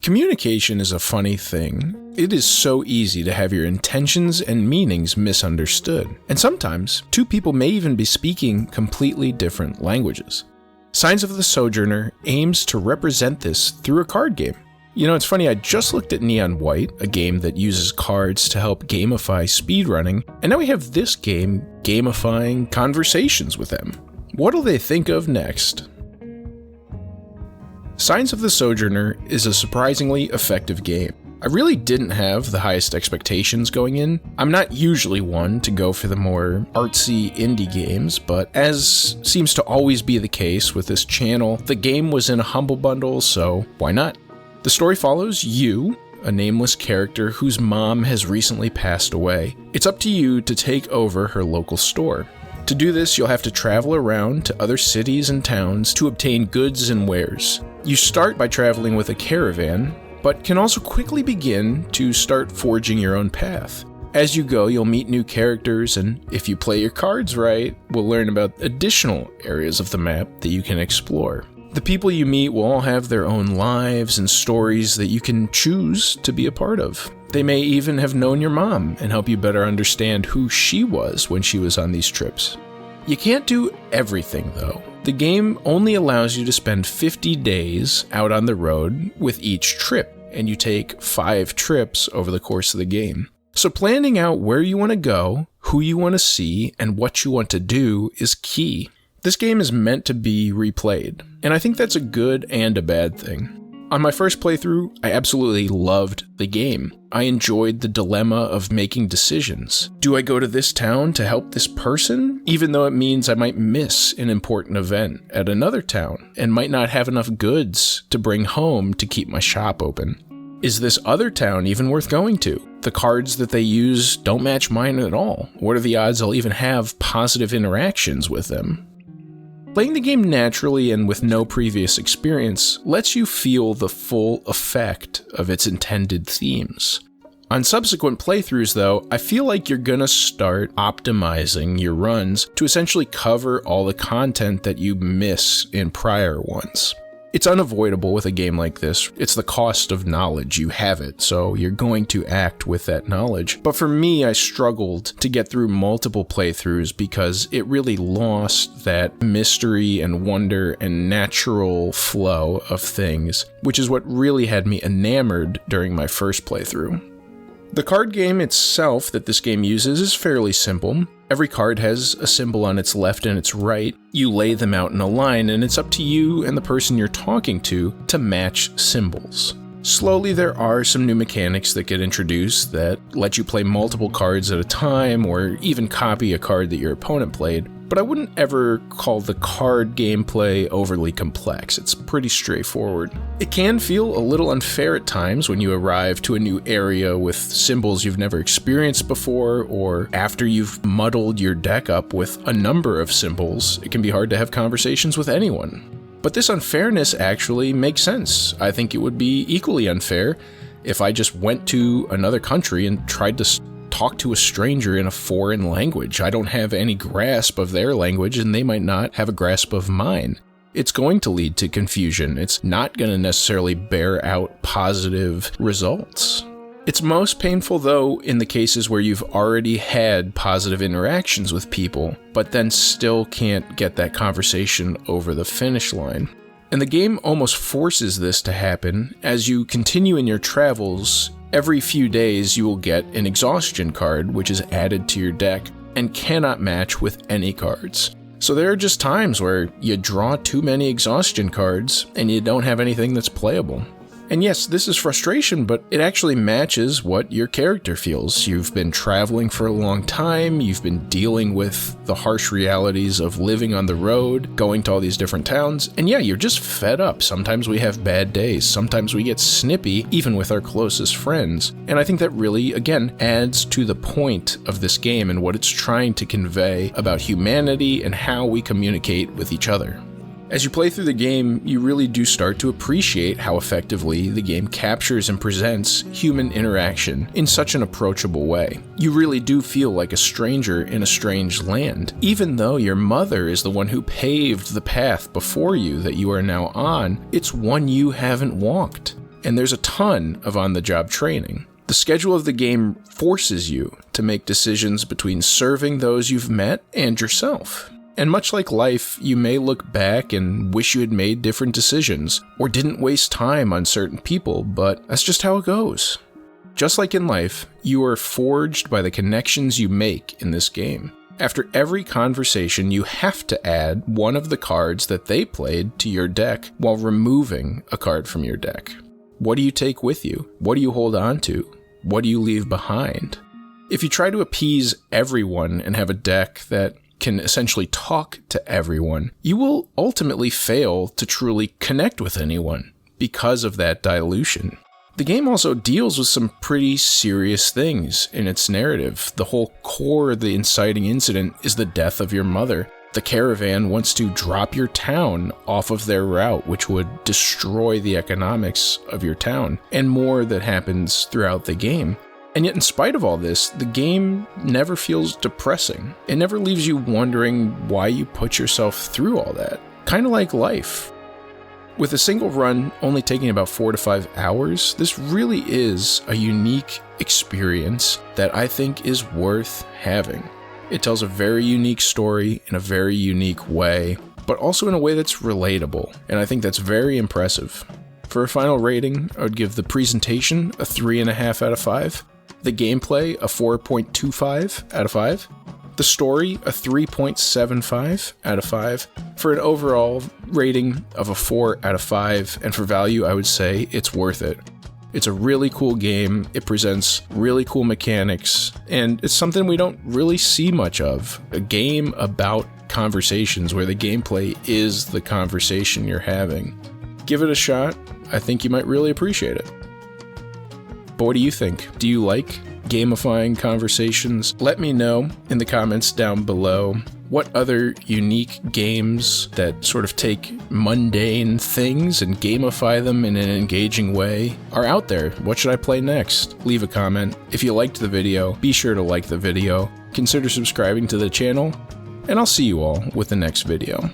Communication is a funny thing. It is so easy to have your intentions and meanings misunderstood. And sometimes, two people may even be speaking completely different languages. Signs of the Sojourner aims to represent this through a card game. You know, it's funny, I just looked at Neon White, a game that uses cards to help gamify speedrunning, and now we have this game gamifying conversations with them. What'll they think of next? Signs of the Sojourner is a surprisingly effective game. I really didn't have the highest expectations going in. I'm not usually one to go for the more artsy indie games, but as seems to always be the case with this channel, the game was in a humble bundle, so why not? The story follows you, a nameless character whose mom has recently passed away. It's up to you to take over her local store. To do this, you'll have to travel around to other cities and towns to obtain goods and wares. You start by traveling with a caravan, but can also quickly begin to start forging your own path. As you go, you'll meet new characters, and if you play your cards right, we'll learn about additional areas of the map that you can explore. The people you meet will all have their own lives and stories that you can choose to be a part of. They may even have known your mom and help you better understand who she was when she was on these trips. You can't do everything though. The game only allows you to spend 50 days out on the road with each trip, and you take 5 trips over the course of the game. So planning out where you want to go, who you want to see, and what you want to do is key. This game is meant to be replayed, and I think that's a good and a bad thing. On my first playthrough, I absolutely loved the game. I enjoyed the dilemma of making decisions. Do I go to this town to help this person, even though it means I might miss an important event at another town and might not have enough goods to bring home to keep my shop open? Is this other town even worth going to? The cards that they use don't match mine at all. What are the odds I'll even have positive interactions with them? Playing the game naturally and with no previous experience lets you feel the full effect of its intended themes. On subsequent playthroughs though, I feel like you're gonna start optimizing your runs to essentially cover all the content that you miss in prior ones. It's unavoidable with a game like this. It's the cost of knowledge. You have it, so you're going to act with that knowledge. But for me, I struggled to get through multiple playthroughs because it really lost that mystery and wonder and natural flow of things, which is what really had me enamored during my first playthrough. The card game itself that this game uses is fairly simple. Every card has a symbol on its left and its right. You lay them out in a line, and it's up to you and the person you're talking to match symbols. Slowly, there are some new mechanics that get introduced that let you play multiple cards at a time, or even copy a card that your opponent played. But I wouldn't ever call the card gameplay overly complex. It's pretty straightforward. It can feel a little unfair at times when you arrive to a new area with symbols you've never experienced before, or after you've muddled your deck up with a number of symbols, it can be hard to have conversations with anyone. But this unfairness actually makes sense. I think it would be equally unfair if I just went to another country and tried to talk to a stranger in a foreign language. I don't have any grasp of their language, and they might not have a grasp of mine. It's going to lead to confusion. It's not going to necessarily bear out positive results. It's most painful, though, in the cases where you've already had positive interactions with people, but then still can't get that conversation over the finish line. And the game almost forces this to happen. As you continue in your travels, every few days you will get an exhaustion card, which is added to your deck and cannot match with any cards. So there are just times where you draw too many exhaustion cards and you don't have anything that's playable. And yes, this is frustration, but it actually matches what your character feels. You've been traveling for a long time, you've been dealing with the harsh realities of living on the road, going to all these different towns, and yeah, you're just fed up. Sometimes we have bad days, sometimes we get snippy, even with our closest friends. And I think that really, again, adds to the point of this game and what it's trying to convey about humanity and how we communicate with each other. As you play through the game, you really do start to appreciate how effectively the game captures and presents human interaction in such an approachable way. You really do feel like a stranger in a strange land, even though your mother is the one who paved the path before you that you are now on. It's one you haven't walked. and there's a ton of on-the-job training. The schedule of the game forces you to make decisions between serving those you've met and yourself. And much like life, you may look back and wish you had made different decisions, or didn't waste time on certain people, but that's just how it goes. Just like in life, you are forged by the connections you make in this game. After every conversation, you have to add one of the cards that they played to your deck while removing a card from your deck. What do you take with you? What do you hold on to? What do you leave behind? If you try to appease everyone and have a deck that can essentially talk to everyone, you will ultimately fail to truly connect with anyone because of that dilution. The game also deals with some pretty serious things in its narrative. The whole core of the inciting incident is the death of your mother. The caravan wants to drop your town off of their route, which would destroy the economics of your town, and more that happens throughout the game. And yet, in spite of all this, the game never feels depressing. It never leaves you wondering why you put yourself through all that. Kind of like life. With a single run only taking about 4 to 5 hours, this really is a unique experience that I think is worth having. It tells a very unique story in a very unique way, but also in a way that's relatable, and I think that's very impressive. For a final rating, I would give the presentation a 3.5 out of 5, the gameplay a 4.25 out of 5, the story a 3.75 out of 5, for an overall rating of a 4 out of 5, and for value I would say it's worth it. It's a really cool game, it presents really cool mechanics, and it's something we don't really see much of. A game about conversations where the gameplay is the conversation you're having. Give it a shot, I think you might really appreciate it. But what do you think? Do you like gamifying conversations? Let me know in the comments down below what other unique games that sort of take mundane things and gamify them in an engaging way are out there. What should I play next? Leave a comment. If you liked the video, be sure to like the video, consider subscribing to the channel, and I'll see you all with the next video.